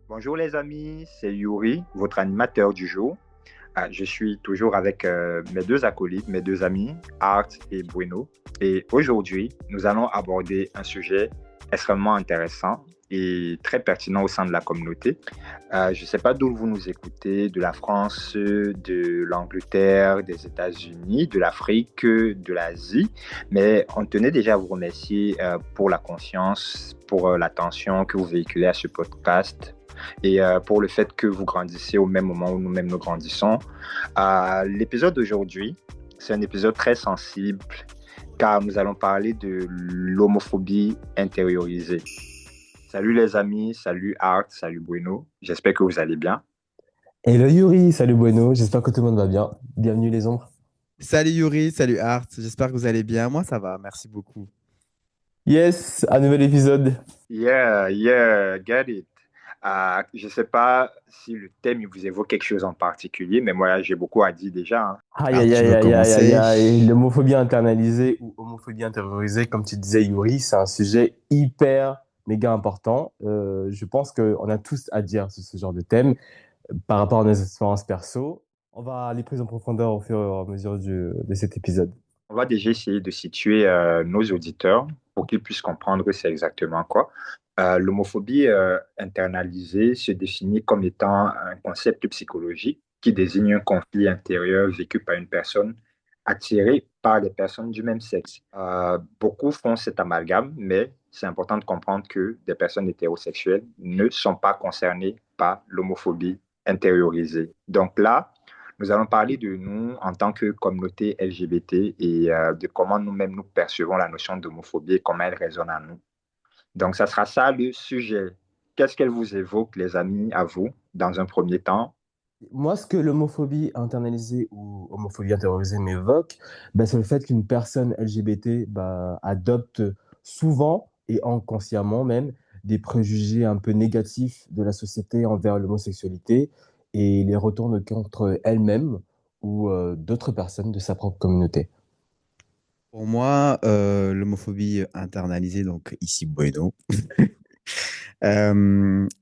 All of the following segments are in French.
Bonjour les amis, c'est Yuri, votre animateur du jour. Je suis toujours avec mes deux acolytes, mes deux amis, Art et Bruno. Et aujourd'hui, nous allons aborder un sujet extrêmement intéressant et très pertinent au sein de la communauté. Je ne sais pas d'où vous nous écoutez, de la France, de l'Angleterre, des États-Unis, de l'Afrique, de l'Asie, mais on tenait déjà à vous remercier pour la confiance, pour l'attention que vous véhiculez à ce podcast et pour le fait que vous grandissez au même moment où nous-mêmes nous grandissons. L'épisode d'aujourd'hui, c'est un épisode très sensible car nous allons parler de l'homophobie intériorisée. Salut les amis, salut Art, salut Bruno. J'espère que vous allez bien. Hello Yuri, salut Bueno, j'espère que tout le monde va bien. Bienvenue les ombres. Salut Yuri, salut Art, j'espère que vous allez bien. Moi ça va, merci beaucoup. Yes, un nouvel épisode. Yeah, yeah, get it. Je ne sais pas si le thème il vous évoque quelque chose en particulier, mais moi j'ai beaucoup à dire déjà, hein. Aïe Alors aïe tu aïe veux aïe aïe aïe commencer? aïe. L'homophobie internalisée ou homophobie intériorisée, comme tu disais Yuri, c'est un sujet hyper méga important. Je pense qu'on a tous à dire sur ce genre de thème par rapport à nos expériences perso. On va aller plus en profondeur au fur et à mesure de cet épisode. On va déjà essayer de situer nos auditeurs pour qu'ils puissent comprendre c'est exactement quoi. L'homophobie internalisée se définit comme étant un concept psychologique qui désigne un conflit intérieur vécu par une personne attirée par des personnes du même sexe. Beaucoup font cet amalgame, mais c'est important de comprendre que des personnes hétérosexuelles ne sont pas concernées par l'homophobie intériorisée. Donc là, nous allons parler de nous en tant que communauté LGBT et de comment nous-mêmes nous percevons la notion d'homophobie et comment elle résonne en nous. Donc, ça sera ça le sujet. Qu'est-ce qu'elle vous évoque, les amis, à vous, dans un premier temps? Moi, ce que l'homophobie internalisée ou homophobie intériorisée m'évoque, bah, c'est le fait qu'une personne LGBT bah, adopte souvent et inconsciemment même des préjugés un peu négatifs de la société envers l'homosexualité et les retourne contre elle-même ou d'autres personnes de sa propre communauté. Pour moi, l'homophobie internalisée, donc ici Bueno,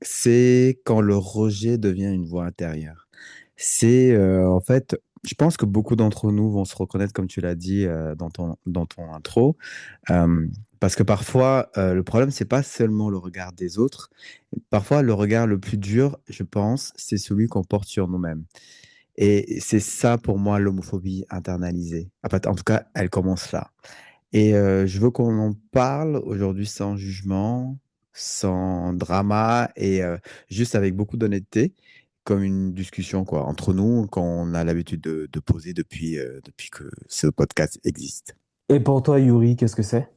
c'est quand le rejet devient une voix intérieure. C'est en fait, je pense que beaucoup d'entre nous vont se reconnaître, comme tu l'as dit dans ton intro, euh, parce que parfois, le problème, c'est pas seulement le regard des autres. Parfois, le regard le plus dur, je pense, c'est celui qu'on porte sur nous-mêmes. Et c'est ça pour moi l'homophobie internalisée. En tout cas, elle commence là. Et je veux qu'on en parle aujourd'hui sans jugement, sans drama et juste avec beaucoup d'honnêteté, comme une discussion quoi, entre nous qu'on a l'habitude de poser depuis que ce podcast existe. Et pour toi, Yuri, qu'est-ce que c'est?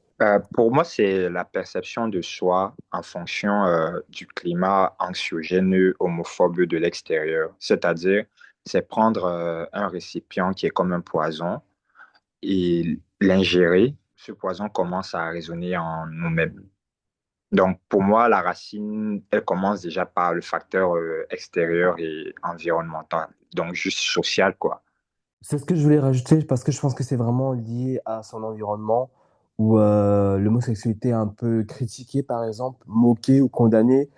Pour moi, c'est la perception de soi en fonction du climat anxiogène homophobe de l'extérieur. C'est-à-dire, c'est prendre un récipient qui est comme un poison et l'ingérer. Ce poison commence à résonner en nous-mêmes. Donc, pour moi, la racine, elle commence déjà par le facteur extérieur et environnemental. Donc, juste social, quoi. C'est ce que je voulais rajouter parce que je pense que c'est vraiment lié à son environnement où l'homosexualité est un peu critiquée, par exemple, moquée ou condamnée,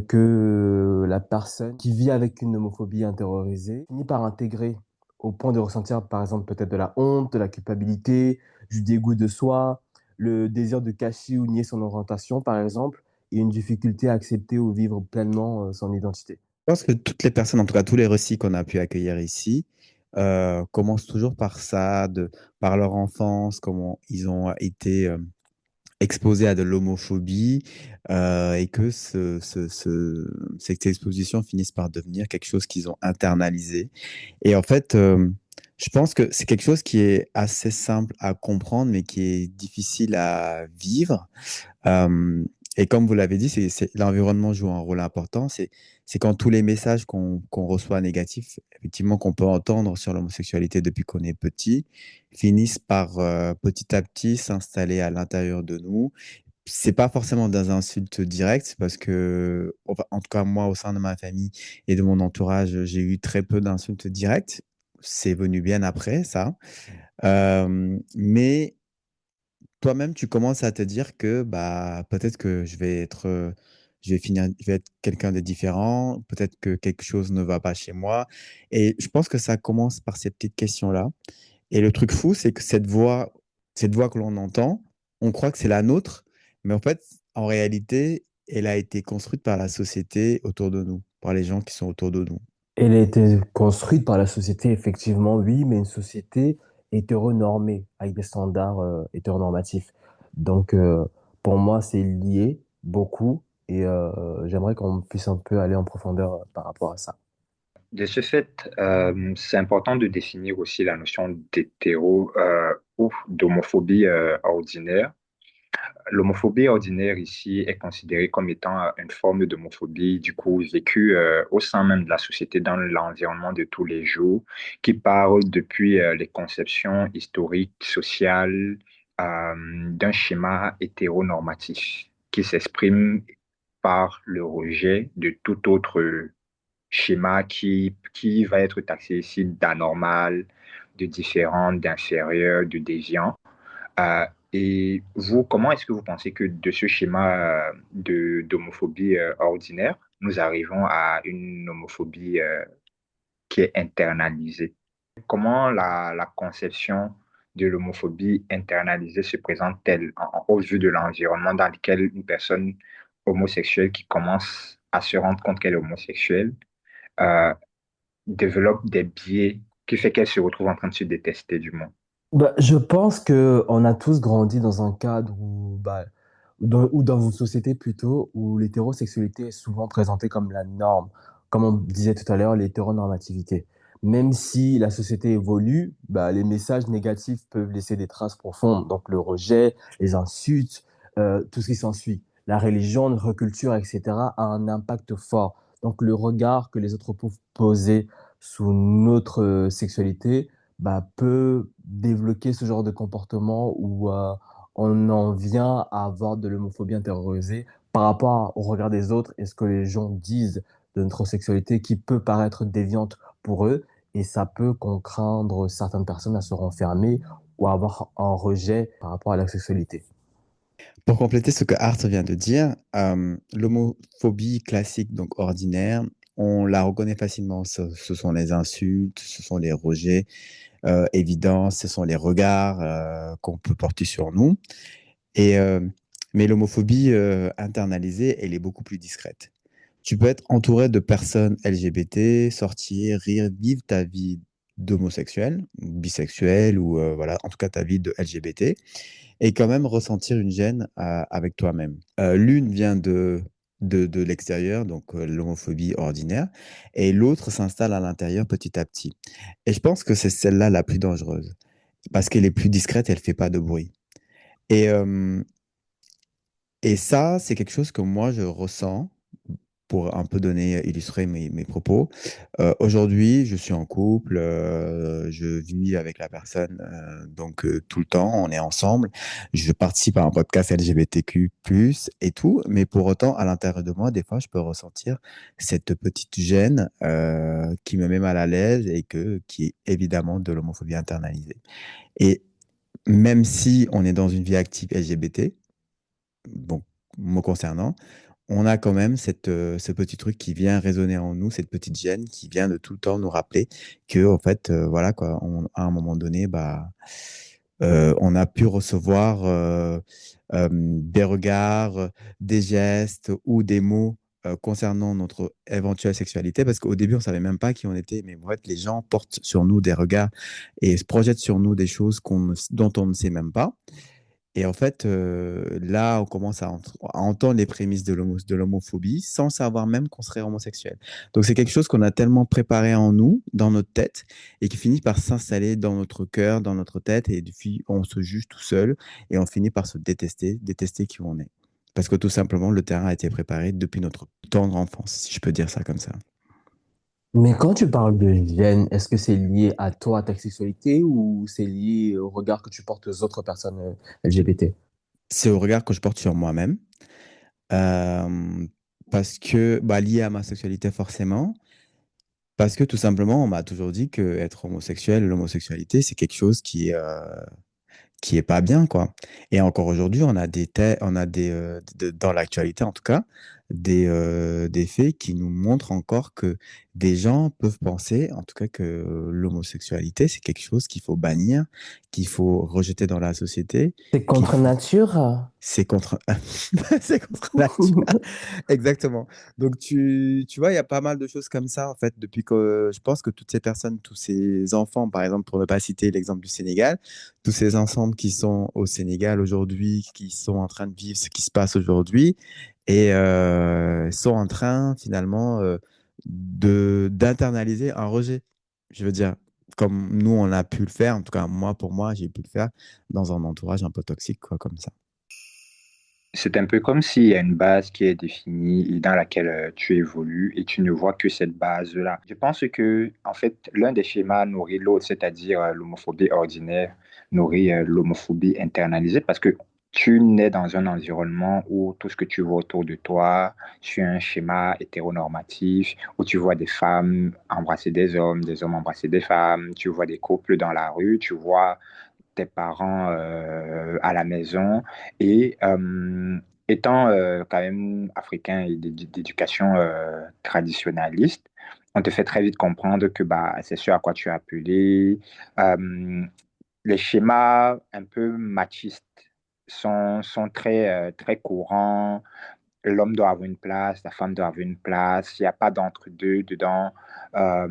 que la personne qui vit avec une homophobie intériorisée finit par intégrer au point de ressentir, par exemple, peut-être de la honte, de la culpabilité, du dégoût de soi, le désir de cacher ou nier son orientation, par exemple, et une difficulté à accepter ou vivre pleinement son identité. Je pense que toutes les personnes, en tout cas tous les récits qu'on a pu accueillir ici, commencent toujours par ça, par leur enfance, comment ils ont été exposés à de l'homophobie et que cette exposition finisse par devenir quelque chose qu'ils ont internalisé. Et en fait, je pense que c'est quelque chose qui est assez simple à comprendre, mais qui est difficile à vivre. Euh, et comme vous l'avez dit, l'environnement joue un rôle important. C'est quand tous les messages qu'on reçoit négatifs, effectivement, qu'on peut entendre sur l'homosexualité depuis qu'on est petit, finissent par petit à petit s'installer à l'intérieur de nous. C'est pas forcément des insultes directes, parce que, enfin, en tout cas, moi, au sein de ma famille et de mon entourage, j'ai eu très peu d'insultes directes. C'est venu bien après, ça. Mais toi-même, tu commences à te dire que bah, peut-être que je vais être je vais être quelqu'un de différent, peut-être que quelque chose ne va pas chez moi. Et je pense que ça commence par ces petites questions-là. Et le truc fou, c'est que cette voix que l'on entend, on croit que c'est la nôtre, mais en fait, en réalité, elle a été construite par la société autour de nous, par les gens qui sont autour de nous. Elle a été construite par la société, effectivement, oui, mais une société hétéronormée, avec des standards hétéronormatifs. Donc, pour moi, c'est lié beaucoup et j'aimerais qu'on puisse un peu aller en profondeur par rapport à ça. De ce fait, c'est important de définir aussi la notion d'hétéro ou d'homophobie ordinaire. L'homophobie ordinaire ici est considérée comme étant une forme d'homophobie du coup vécue au sein même de la société dans l'environnement de tous les jours, qui part depuis les conceptions historiques, sociales d'un schéma hétéronormatif qui s'exprime par le rejet de tout autre schéma qui va être taxé ici d'anormal, de différent, d'inférieur, de déviant. Euh, et vous, comment est-ce que vous pensez que de ce schéma d'homophobie ordinaire, nous arrivons à une homophobie qui est internalisée? Comment la conception de l'homophobie internalisée se présente-t-elle au vu de l'environnement dans lequel une personne homosexuelle qui commence à se rendre compte qu'elle est homosexuelle euh, développe des biais qui fait qu'elle se retrouve en train de se détester du monde? Bah, je pense que on a tous grandi dans un cadre ou dans une société plutôt où l'hétérosexualité est souvent présentée comme la norme, comme on disait tout à l'heure, l'hétéronormativité. Même si la société évolue, bah, les messages négatifs peuvent laisser des traces profondes. Donc le rejet, les insultes, tout ce qui s'ensuit. La religion, notre culture, etc., a un impact fort. Donc le regard que les autres peuvent poser sous notre sexualité bah, peut débloquer ce genre de comportement où on en vient à avoir de l'homophobie intériorisée par rapport au regard des autres et ce que les gens disent de notre sexualité qui peut paraître déviante pour eux et ça peut contraindre certaines personnes à se renfermer ou à avoir un rejet par rapport à la sexualité. Pour compléter ce que Art vient de dire, l'homophobie classique, donc ordinaire, on la reconnaît facilement. Ce sont les insultes, ce sont les rejets évidents, ce sont les regards qu'on peut porter sur nous. Et, mais l'homophobie internalisée, elle est beaucoup plus discrète. Tu peux être entouré de personnes LGBT, sortir, rire, vivre ta vie d'homosexuel, bisexuel ou voilà, en tout cas ta vie de LGBT et quand même ressentir une gêne avec toi-même. L'une vient de l'extérieur, donc l'homophobie ordinaire, et l'autre s'installe à l'intérieur petit à petit. Et je pense que c'est celle-là la plus dangereuse, parce qu'elle est plus discrète, elle fait pas de bruit. Et, euh, et ça, c'est quelque chose que moi, je ressens pour un peu donner, illustrer mes propos. Aujourd'hui, je suis en couple, je vis avec la personne donc tout le temps, on est ensemble. Je participe à un podcast LGBTQ+, et tout, mais pour autant, à l'intérieur de moi, des fois, je peux ressentir cette petite gêne qui me met mal à l'aise et qui est évidemment de l'homophobie internalisée. Et même si on est dans une vie active LGBT, bon, me concernant, on a quand même ce petit truc qui vient résonner en nous, cette petite gêne qui vient de tout le temps nous rappeler que, en fait, voilà, quoi, à un moment donné, bah, on a pu recevoir des regards, des gestes ou des mots concernant notre éventuelle sexualité, parce qu'au début, on savait même pas qui on était, mais en fait, les gens portent sur nous des regards et se projettent sur nous des choses dont on ne sait même pas. Et en fait, là, on commence à entendre les prémices de l'homophobie sans savoir même qu'on serait homosexuel. Donc, c'est quelque chose qu'on a tellement préparé en nous, dans notre tête, et qui finit par s'installer dans notre cœur, dans notre tête, et puis on se juge tout seul, et on finit par se détester, détester qui on est. Parce que tout simplement, le terrain a été préparé depuis notre tendre enfance, si je peux dire ça comme ça. Mais quand tu parles de gêne, est-ce que c'est lié à toi, à ta sexualité ou c'est lié au regard que tu portes aux autres personnes LGBT? C'est au regard que je porte sur moi-même, euh, parce que, bah, lié à ma sexualité forcément. Parce que tout simplement, on m'a toujours dit que être homosexuel, l'homosexualité, c'est quelque chose qui est pas bien, quoi. Et encore aujourd'hui, on a on a dans l'actualité en tout cas, des faits qui nous montrent encore que des gens peuvent penser, en tout cas, que l'homosexualité, c'est quelque chose qu'il faut bannir, qu'il faut rejeter dans la société, C'est qu'il contre faut... nature. C'est contre... c'est contre nature. Exactement. Donc, tu vois, il y a pas mal de choses comme ça, en fait, depuis que je pense que toutes ces personnes, tous ces enfants, par exemple, pour ne pas citer l'exemple du Sénégal, tous ces ensembles qui sont au Sénégal aujourd'hui, qui sont en train de vivre ce qui se passe aujourd'hui, et sont en train, finalement, d'internaliser un rejet. Je veux dire, comme nous, on a pu le faire, en tout cas, moi, pour moi, j'ai pu le faire dans un entourage un peu toxique, quoi, comme ça. C'est un peu comme s'il y a une base qui est définie et dans laquelle tu évolues et tu ne vois que cette base-là. Je pense que, en fait, l'un des schémas nourrit l'autre, c'est-à-dire l'homophobie ordinaire nourrit l'homophobie internalisée parce que tu nais dans un environnement où tout ce que tu vois autour de toi, c'est un schéma hétéronormatif, où tu vois des femmes embrasser des hommes embrasser des femmes, tu vois des couples dans la rue, tu vois tes parents à la maison et étant quand même africain et d'éducation traditionnaliste, on te fait très vite comprendre que bah, c'est ce à quoi tu es appelé. Euh, les schémas un peu machistes sont très courants. L'homme doit avoir une place, la femme doit avoir une place, il n'y a pas d'entre-deux dedans. Euh,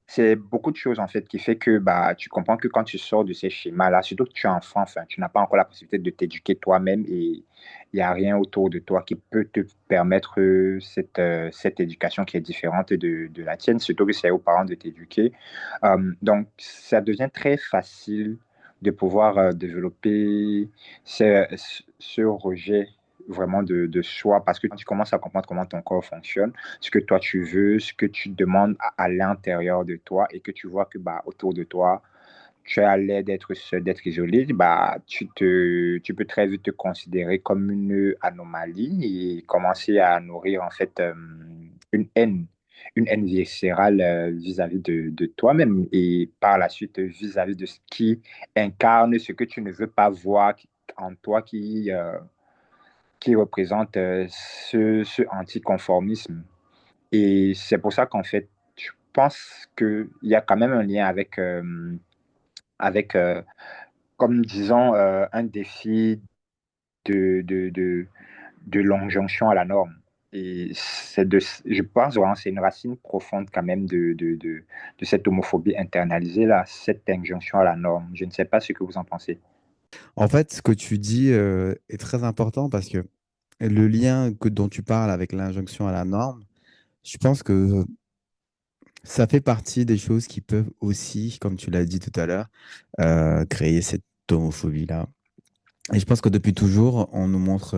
c'est beaucoup de choses en fait qui fait que bah, tu comprends que quand tu sors de ces schémas-là, surtout que tu es enfant, enfin, tu n'as pas encore la possibilité de t'éduquer toi-même et il n'y a rien autour de toi qui peut te permettre cette éducation qui est différente de la tienne, surtout que c'est aux parents de t'éduquer. Donc, ça devient très facile de pouvoir développer ce rejet vraiment de soi parce que quand tu commences à comprendre comment ton corps fonctionne, ce que toi tu veux, ce que tu demandes à l'intérieur de toi et que tu vois que bah, autour de toi, tu es à l'aise d'être seul, d'être isolé, bah, tu peux très vite te considérer comme une anomalie et commencer à nourrir en fait une haine, une haine viscérale vis-à-vis de toi-même et par la suite vis-à-vis de ce qui incarne ce que tu ne veux pas voir en toi qui représente ce anticonformisme. Et c'est pour ça qu'en fait, je pense qu'il y a quand même un lien avec comme disons, un défi de, de, de, de l'injonction à la norme. Et je pense vraiment que c'est une racine profonde quand même de cette homophobie internalisée-là, cette injonction à la norme. Je ne sais pas ce que vous en pensez. En fait, ce que tu dis est très important parce que le lien dont tu parles avec l'injonction à la norme, je pense que ça fait partie des choses qui peuvent aussi, comme tu l'as dit tout à l'heure, créer cette homophobie-là. Et je pense que depuis toujours, on nous montre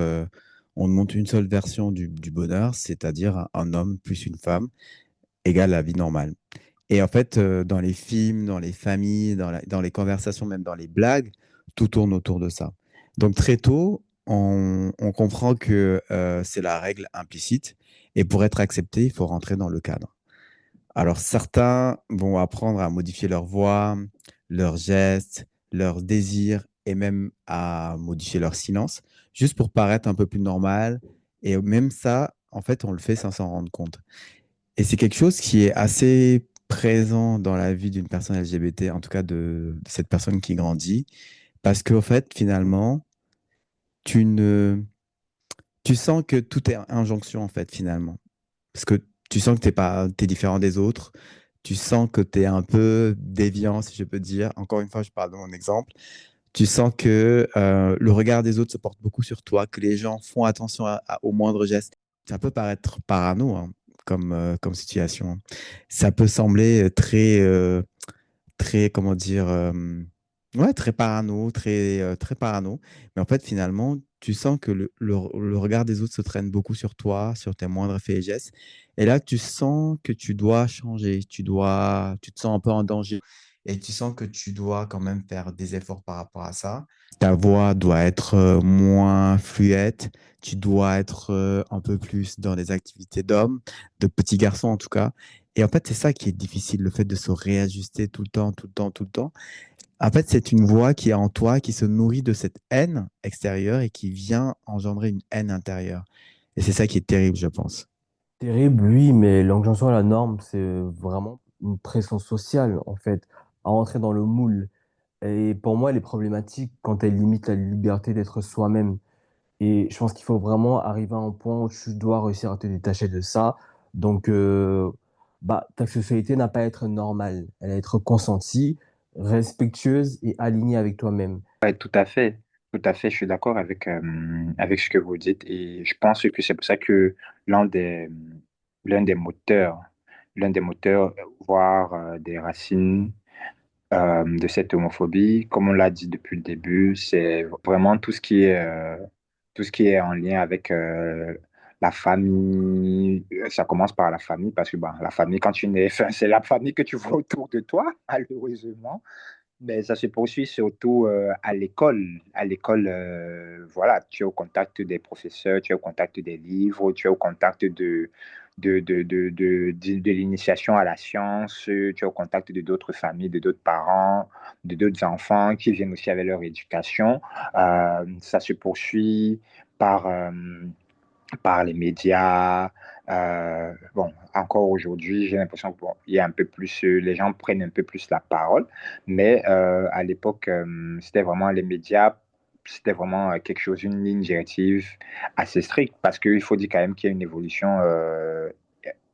une seule version du bonheur, c'est-à-dire un homme plus une femme égale la vie normale. Et en fait, dans les films, dans les familles, dans les conversations, même dans les blagues, tout tourne autour de ça. Donc très tôt, on comprend que c'est la règle implicite. Et pour être accepté, il faut rentrer dans le cadre. Alors certains vont apprendre à modifier leur voix, leurs gestes, leurs désirs et même à modifier leur silence, juste pour paraître un peu plus normal. Et même ça, en fait, on le fait sans s'en rendre compte. Et c'est quelque chose qui est assez présent dans la vie d'une personne LGBT, en tout cas de cette personne qui grandit, parce qu'en fait, finalement, tu ne, tu sens que tout est injonction, en fait, finalement. Parce que tu sens que t'es différent des autres, tu sens que tu es un peu déviant, si je peux dire. Encore une fois, je parle de mon exemple. Tu sens que le regard des autres se porte beaucoup sur toi, que les gens font attention aux moindres gestes. Ça peut paraître parano, hein, comme situation. Ça peut sembler très, comment dire, ouais, très parano, très parano. Mais en fait, finalement, tu sens que le regard des autres se traîne beaucoup sur toi, sur tes moindres faits et gestes. Et là, tu sens que tu dois changer, tu te sens un peu en danger. Et tu sens que tu dois quand même faire des efforts par rapport à ça. Ta voix doit être moins fluette. Tu dois être un peu plus dans des activités d'hommes, de petits garçons en tout cas. Et en fait, c'est ça qui est difficile, le fait de se réajuster tout le temps, tout le temps, tout le temps. En fait, c'est une voix qui est en toi, qui se nourrit de cette haine extérieure et qui vient engendrer une haine intérieure. Et c'est ça qui est terrible, je pense. Terrible, oui, mais l'injonction à la norme, c'est vraiment une pression sociale, en fait, à entrer dans le moule. Et pour moi, elle est problématique quand elle limite la liberté d'être soi-même. Et je pense qu'il faut vraiment arriver à un point où tu dois réussir à te détacher de ça. Donc, ta sexualité n'a pas à être normale. Elle a à être consentie, respectueuse et alignée avec toi-même. Ouais, tout à fait, je suis d'accord avec ce que vous dites et je pense que c'est pour ça que l'un des, l'un des moteurs, l'un des moteurs, voire des racines de cette homophobie, comme on l'a dit depuis le début, c'est vraiment tout ce qui est en lien avec la famille. Ça commence par la famille parce que bah, la famille, quand tu nais, enfin, c'est la famille que tu vois autour de toi, malheureusement. Mais ça se poursuit surtout à l'école. À l'école, voilà, tu es au contact des professeurs, tu es au contact des livres, tu es au contact de l'initiation à la science, tu es au contact de d'autres familles, de d'autres parents, de d'autres enfants qui viennent aussi avec leur éducation. Ça se poursuit par, par les médias. Bon, encore aujourd'hui, j'ai l'impression qu'il y a un peu plus, les gens prennent un peu plus la parole, mais à l'époque, c'était vraiment les médias, c'était vraiment quelque chose, une ligne directive assez stricte, parce qu'il faut dire quand même qu'il y a une évolution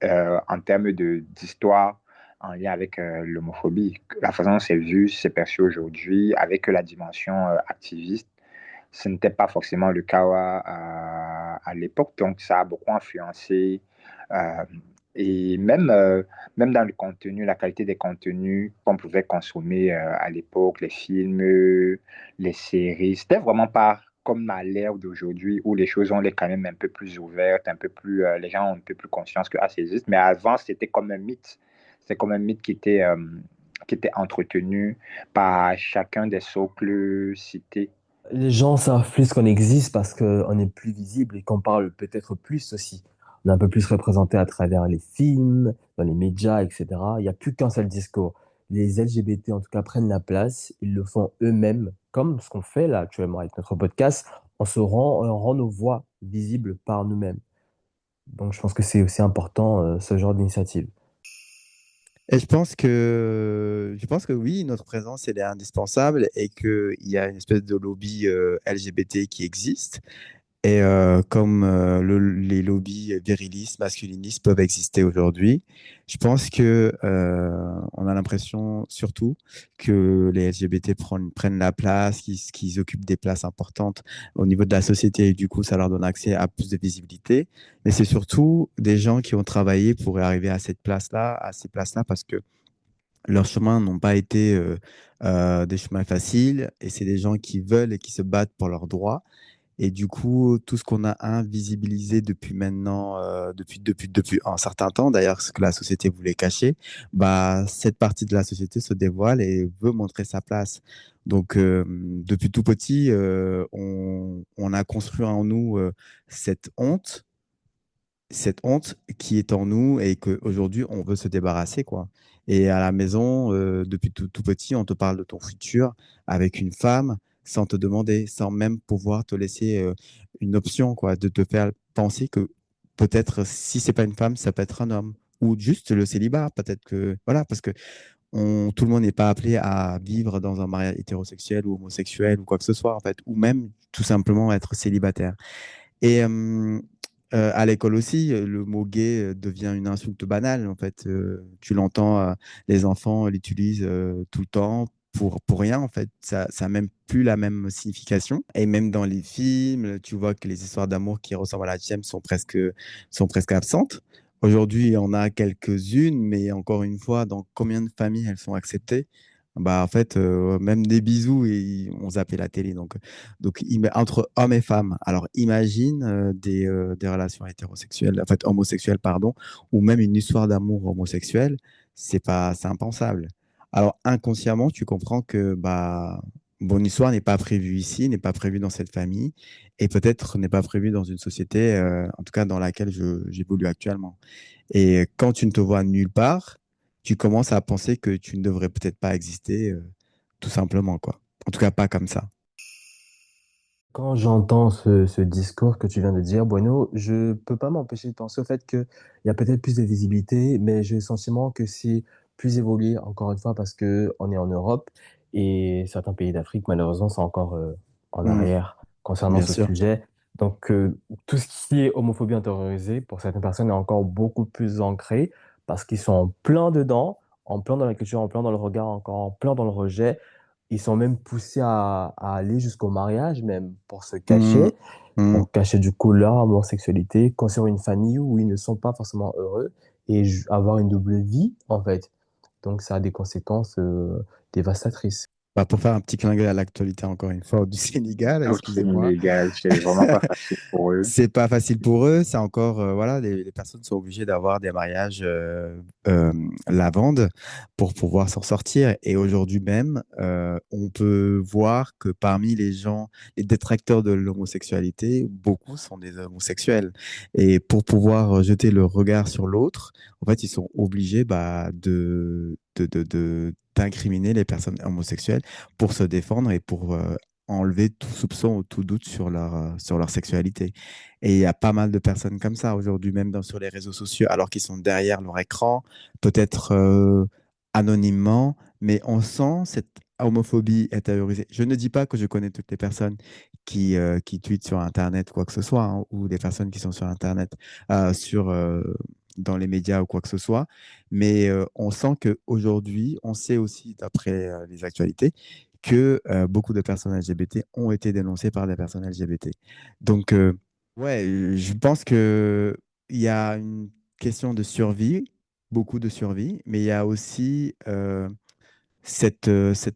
en termes d'histoire en lien avec l'homophobie. La façon dont c'est vu, c'est perçu aujourd'hui, avec la dimension activiste, ce n'était pas forcément le cas à l'époque, donc ça a beaucoup influencé. euh, et même, même dans le contenu, la qualité des contenus qu'on pouvait consommer à l'époque, les films, les séries, c'était vraiment pas comme à l'ère d'aujourd'hui où les choses ont l'air quand même un peu plus ouvertes, un peu plus, les gens ont un peu plus conscience que ah, ça existe. Mais avant, c'était comme un mythe. C'est comme un mythe qui était entretenu par chacun des socles cités. Les gens savent plus qu'on existe parce qu'on est plus visible et qu'on parle peut-être plus aussi. On est un peu plus représenté à travers les films, dans les médias, etc. Il n'y a plus qu'un seul discours. Les LGBT, en tout cas, prennent la place. Ils le font eux-mêmes, comme ce qu'on fait là actuellement avec notre podcast. On rend nos voix visibles par nous-mêmes. Donc, je pense que c'est aussi important, ce genre d'initiative. Et je pense que oui, notre présence, elle est indispensable et qu'il y a une espèce de lobby LGBT qui existe. Et comme les lobbies virilistes, masculinistes peuvent exister aujourd'hui, je pense que on a l'impression surtout que les LGBT prennent la place, qu'ils occupent des places importantes au niveau de la société et du coup, ça leur donne accès à plus de visibilité. Mais c'est surtout des gens qui ont travaillé pour arriver à cette place-là, à ces places-là, parce que leurs chemins n'ont pas été des chemins faciles et c'est des gens qui veulent et qui se battent pour leurs droits. Et du coup, tout ce qu'on a invisibilisé depuis maintenant, depuis un certain temps, d'ailleurs, ce que la société voulait cacher, bah, cette partie de la société se dévoile et veut montrer sa place. Donc, depuis tout petit, on a construit en nous cette honte qui est en nous et qu'aujourd'hui, on veut se débarrasser, quoi. Et à la maison, depuis tout petit, on te parle de ton futur avec une femme sans te demander, sans même pouvoir te laisser une option, quoi, de te faire penser que peut-être si c'est pas une femme, ça peut être un homme ou juste le célibat, peut-être que voilà, parce que tout le monde n'est pas appelé à vivre dans un mariage hétérosexuel ou homosexuel ou quoi que ce soit en fait, ou même tout simplement être célibataire. Et à l'école aussi, le mot gay devient une insulte banale. En fait, tu l'entends, les enfants l'utilisent tout le temps pour rien. En fait, ça n'a même plus la même signification. Et même dans les films, tu vois que les histoires d'amour qui ressemblent à la tienne sont presque absentes. Aujourd'hui, on a quelques-unes, mais encore une fois, dans combien de familles elles sont acceptées? Bah, en fait, même des bisous, et on zappait la télé. Donc, entre hommes et femmes. Alors, imagine des relations hétérosexuelles, en fait, homosexuelles, pardon, ou même une histoire d'amour homosexuelle. C'est impensable. Alors, inconsciemment, tu comprends que bah, bon, histoire n'est pas prévue ici, n'est pas prévue dans cette famille, et peut-être n'est pas prévue dans une société, en tout cas dans laquelle j'évolue actuellement. Et quand tu ne te vois nulle part, tu commences à penser que tu ne devrais peut-être pas exister, tout simplement, quoi. En tout cas, pas comme ça. Quand j'entends ce discours que tu viens de dire, Bueno, je peux pas m'empêcher de penser au fait qu'il y a peut-être plus de visibilité, mais j'ai le sentiment que c'est plus évolué, encore une fois, parce que on est en Europe et certains pays d'Afrique, malheureusement, sont encore en Hmm, arrière concernant bien ce sûr. sujet. Donc, tout ce qui est homophobie intériorisée, pour certaines personnes, est encore beaucoup plus ancré parce qu'ils sont en plein dedans, en plein dans la culture, en plein dans le regard, encore en plein dans le rejet. Ils sont même poussés à aller jusqu'au mariage, même pour se Hmm, cacher, hmm. pour cacher du coup leur homosexualité, construire une famille où ils ne sont pas forcément heureux et avoir une double vie, en fait. Donc, ça a des conséquences dévastatrices. Bah, pour faire un petit clin d'œil à l'actualité, encore une fois, du Sénégal, Au excusez-moi. Sénégal, c'est vraiment pas facile pour eux. C'est pas facile pour eux. C'est encore, voilà, les personnes sont obligées d'avoir des mariages lavandes pour pouvoir s'en sortir. Et aujourd'hui même, on peut voir que parmi les gens, les détracteurs de l'homosexualité, beaucoup sont des homosexuels. Et pour pouvoir jeter le regard sur l'autre, en fait, ils sont obligés bah, d'incriminer les personnes homosexuelles pour se défendre et pour enlever tout soupçon ou tout doute sur leur sexualité. Et il y a pas mal de personnes comme ça aujourd'hui, même sur les réseaux sociaux, alors qu'ils sont derrière leur écran, peut-être anonymement, mais on sent cette homophobie intériorisée. Je ne dis pas que je connais toutes les personnes qui tweetent sur Internet, quoi que ce soit, hein, ou des personnes qui sont sur Internet, dans les médias ou quoi que ce soit, mais on sent qu'aujourd'hui, on sait aussi, d'après les actualités, que beaucoup de personnes LGBT ont été dénoncées par des personnes LGBT. Donc, ouais, je pense que il y a une question de survie, beaucoup de survie, mais il y a aussi cet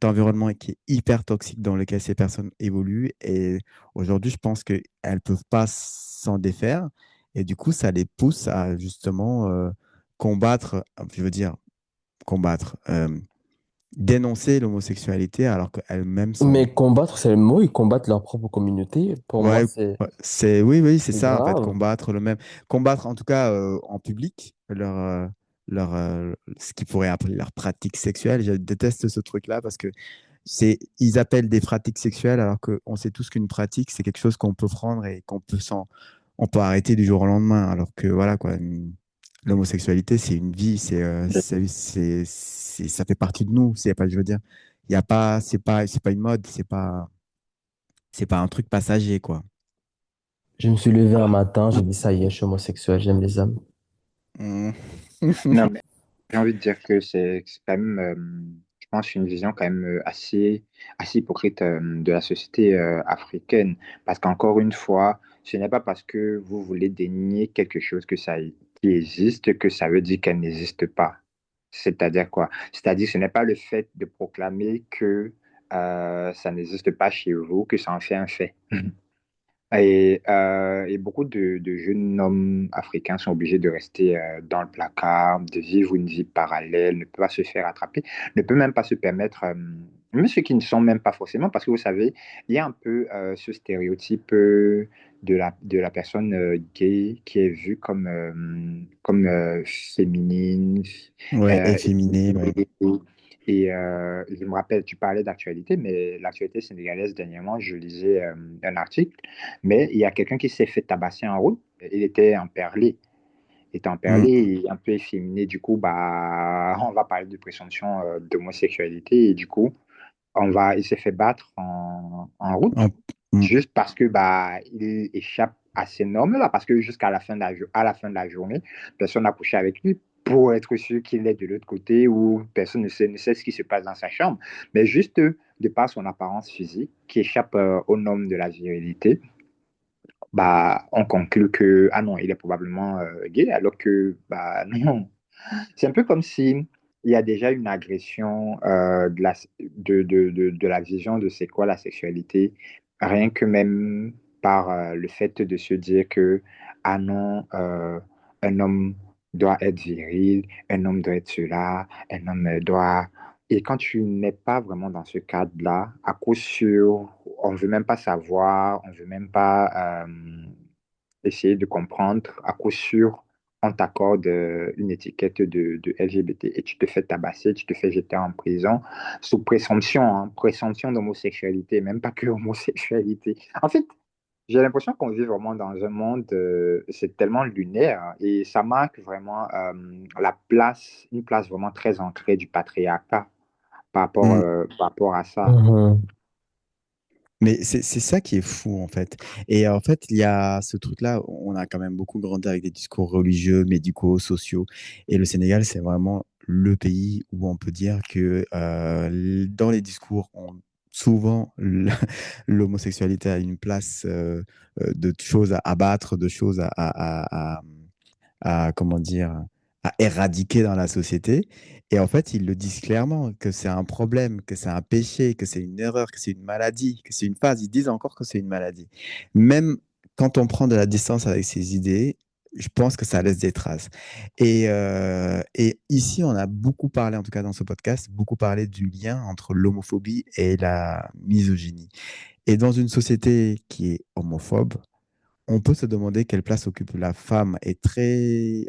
environnement qui est hyper toxique dans lequel ces personnes évoluent. Et aujourd'hui, je pense qu'elles ne peuvent pas s'en défaire. Et du coup, ça les pousse à justement combattre, je veux dire, combattre, dénoncer l'homosexualité alors qu'elles-mêmes sont. Mais combattre, c'est le mot, ils combattent leur propre communauté. Pour moi, Ouais, ouais, oui, oui, c'est c'est ça en fait, grave. combattre en tout cas en public ce qu'ils pourraient appeler leurs pratiques sexuelles. Je déteste ce truc-là parce que ils appellent des pratiques sexuelles alors qu'on sait tous qu'une pratique c'est quelque chose qu'on peut prendre et on peut arrêter du jour au lendemain. Alors que voilà quoi, l'homosexualité c'est une vie, ça fait partie de nous. C'est pas, je veux dire, il y a pas, c'est pas une mode, c'est pas un truc passager quoi. Je me suis levé un matin, j'ai dit ça y est, je suis homosexuel, j'aime les hommes. Mm. Non, mais j'ai envie de dire que c'est quand même, je pense, une vision quand même assez hypocrite de la société africaine. Parce qu'encore une fois, ce n'est pas parce que vous voulez dénier quelque chose qui existe que ça veut dire qu'elle n'existe pas. C'est-à-dire quoi? C'est-à-dire ce n'est pas le fait de proclamer que ça n'existe pas chez vous que ça en fait un fait. Et beaucoup de jeunes hommes africains sont obligés de rester dans le placard, de vivre une vie parallèle, ne peuvent pas se faire attraper, ne peuvent même pas se permettre, même ceux qui ne sont même pas forcément, parce que vous savez, il y a un peu ce stéréotype de la personne gay qui est vue comme féminine, Ouais, efféminé, ouais. efféminée. Et je me rappelle, tu parlais d'actualité, mais l'actualité sénégalaise, dernièrement, je lisais un article, mais il y a quelqu'un qui s'est fait tabasser en route. Il était emperlé. Il était Mm. emperlé et un peu efféminé. Du coup, bah, on va parler de présomption d'homosexualité. Et du coup, il s'est fait battre en route Ah, mm. juste parce que bah, il échappe à ces normes-là. Parce que jusqu'à la fin de à la fin de la journée, personne n'a couché avec lui pour être sûr qu'il est de l'autre côté ou personne ne sait ce qui se passe dans sa chambre. Mais juste de par son apparence physique qui échappe aux normes de la virilité, bah, on conclut que, ah non, il est probablement gay, alors que, bah, non. C'est un peu comme si il y a déjà une agression de la vision de c'est quoi la sexualité, rien que même par le fait de se dire que, ah non, un homme doit être viril, un homme doit être cela, un homme doit... Et quand tu n'es pas vraiment dans ce cadre-là, à coup sûr, on ne veut même pas savoir, on ne veut même pas essayer de comprendre, à coup sûr on t'accorde une étiquette de LGBT et tu te fais tabasser, tu te fais jeter en prison sous présomption, hein, présomption d'homosexualité, même pas que homosexualité. En fait, j'ai l'impression qu'on vit vraiment dans un monde, c'est tellement lunaire et ça marque vraiment une place vraiment très ancrée du patriarcat par rapport à ça. Mhm. Mais c'est ça qui est fou, en fait. Et en fait, il y a ce truc-là, on a quand même beaucoup grandi avec des discours religieux, médicaux, sociaux. Et le Sénégal, c'est vraiment le pays où on peut dire que dans les discours, souvent, l'homosexualité a une place de choses à abattre, de choses comment dire, à éradiquer dans la société. Et en fait, ils le disent clairement, que c'est un problème, que c'est un péché, que c'est une erreur, que c'est une maladie, que c'est une phase. Ils disent encore que c'est une maladie. Même quand on prend de la distance avec ces idées, je pense que ça laisse des traces. Et ici, on a beaucoup parlé, en tout cas dans ce podcast, beaucoup parlé du lien entre l'homophobie et la misogynie. Et dans une société qui est homophobe, on peut se demander quelle place occupe la femme. Et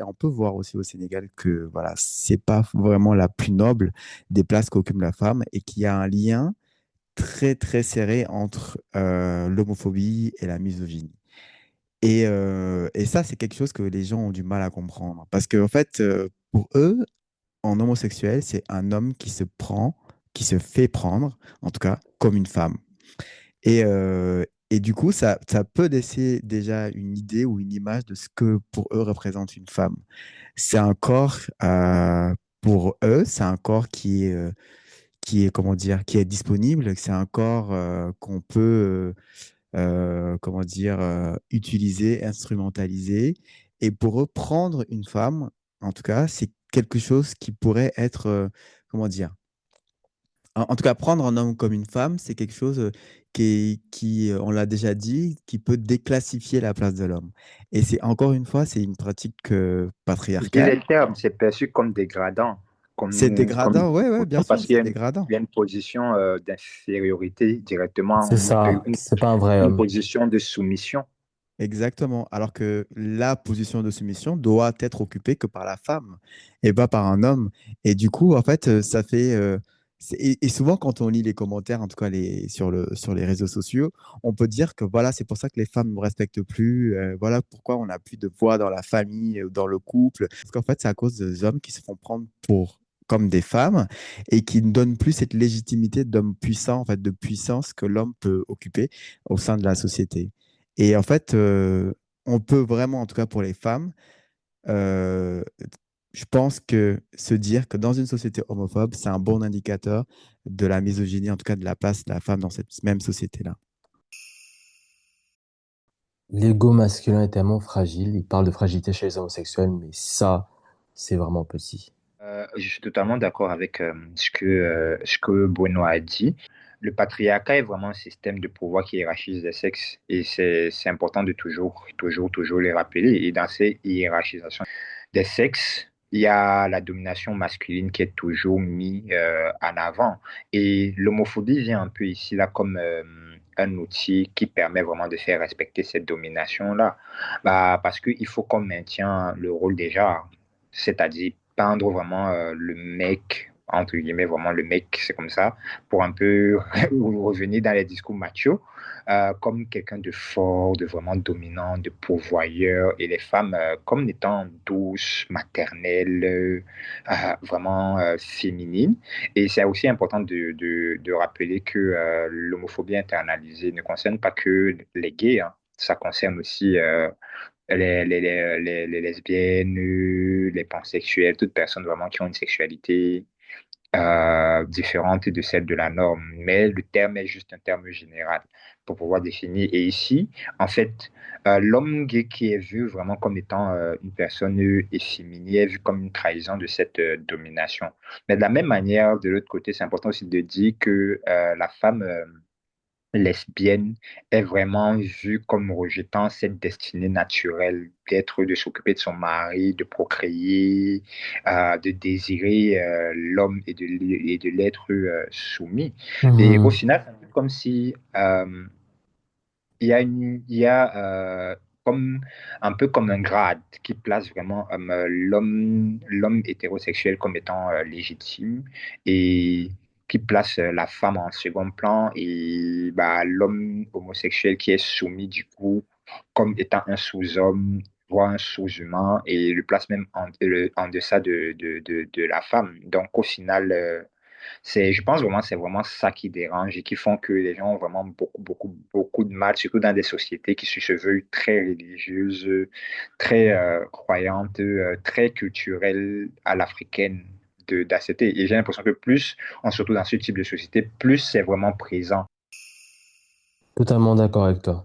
on peut voir aussi au Sénégal que voilà, c'est pas vraiment la plus noble des places qu'occupe la femme et qu'il y a un lien très très serré entre l'homophobie et la misogynie. Et ça, c'est quelque chose que les gens ont du mal à comprendre. Parce qu'en fait, pour eux, en homosexuel, c'est un homme qui se prend, qui se fait prendre, en tout cas, comme une femme. Et du coup, ça peut laisser déjà une idée ou une image de ce que pour eux représente une femme. C'est un corps, pour eux, c'est un corps qui est, comment dire, qui est disponible. C'est un corps qu'on peut, comment dire, utiliser, instrumentaliser. Et pour eux, prendre une femme, en tout cas, c'est quelque chose qui pourrait être, comment dire, en tout cas, prendre un homme comme une femme, c'est quelque chose on l'a déjà dit, qui peut déclassifier la place de l'homme. Et c'est encore une fois, c'est une pratique patriarcale. Délétère, c'est perçu comme dégradant, C'est comme, dégradant, ouais, ouais, bien sûr, parce qu'il y c'est a dégradant. il y a une position d'infériorité directement, C'est ça, c'est pas un vrai une homme. position de soumission. Exactement. Alors que la position de soumission doit être occupée que par la femme et pas par un homme. Et du coup, en fait, ça fait. Et souvent, quand on lit les commentaires, en tout cas sur les réseaux sociaux, on peut dire que voilà, c'est pour ça que les femmes ne nous respectent plus. Voilà pourquoi on n'a plus de poids dans la famille, dans le couple. Parce qu'en fait, c'est à cause des hommes qui se font prendre comme des femmes et qui ne donnent plus cette légitimité d'homme puissant, en fait, de puissance que l'homme peut occuper au sein de la société. Et en fait, on peut vraiment, en tout cas pour les femmes, euh, je pense que se dire que dans une société homophobe, c'est un bon indicateur de la misogynie, en tout cas de la place de la femme dans cette même société-là. L'ego masculin est tellement fragile. Il parle de fragilité chez les homosexuels, mais ça, c'est vraiment petit. Je suis totalement d'accord avec ce que Bruno a dit. Le patriarcat est vraiment un système de pouvoir qui hiérarchise les sexes et c'est important de toujours les rappeler. Et dans ces hiérarchisations des sexes, il y a la domination masculine qui est toujours mise en avant. Et l'homophobie vient un peu ici, là, comme un outil qui permet vraiment de faire respecter cette domination-là. Bah, parce qu'il faut qu'on maintienne le rôle déjà, c'est-à-dire peindre vraiment le mec, entre guillemets, vraiment le mec, c'est comme ça, pour un peu revenir dans les discours machos comme quelqu'un de fort, de vraiment dominant, de pourvoyeur, et les femmes comme étant douces, maternelles, vraiment féminines. Et c'est aussi important de rappeler que l'homophobie internalisée ne concerne pas que les gays, hein. Ça concerne aussi les lesbiennes, les pansexuels, toute personne vraiment qui ont une sexualité différente de celle de la norme, mais le terme est juste un terme général pour pouvoir définir. Et ici, en fait, l'homme gay qui est vu vraiment comme étant une personne efféminée est vu comme une trahison de cette domination. Mais de la même manière, de l'autre côté, c'est important aussi de dire que la femme lesbienne est vraiment vue comme rejetant cette destinée naturelle d'être, de s'occuper de son mari, de procréer, de désirer l'homme et de l'être soumis. Et au Mhm. final, c'est un peu comme si il y a comme, un peu comme un grade qui place vraiment l'homme hétérosexuel comme étant légitime et qui place la femme en second plan et bah, l'homme homosexuel qui est soumis du coup comme étant un sous-homme, voire un sous-humain et le place même en deçà de la femme. Donc au final, je pense vraiment, c'est vraiment ça qui dérange et qui font que les gens ont vraiment beaucoup de mal, surtout dans des sociétés qui se veulent très religieuses, très croyantes, très culturelles à l'africaine d'accepter. Et j'ai l'impression que plus, surtout dans ce type de société, plus c'est vraiment présent. Totalement d'accord avec toi.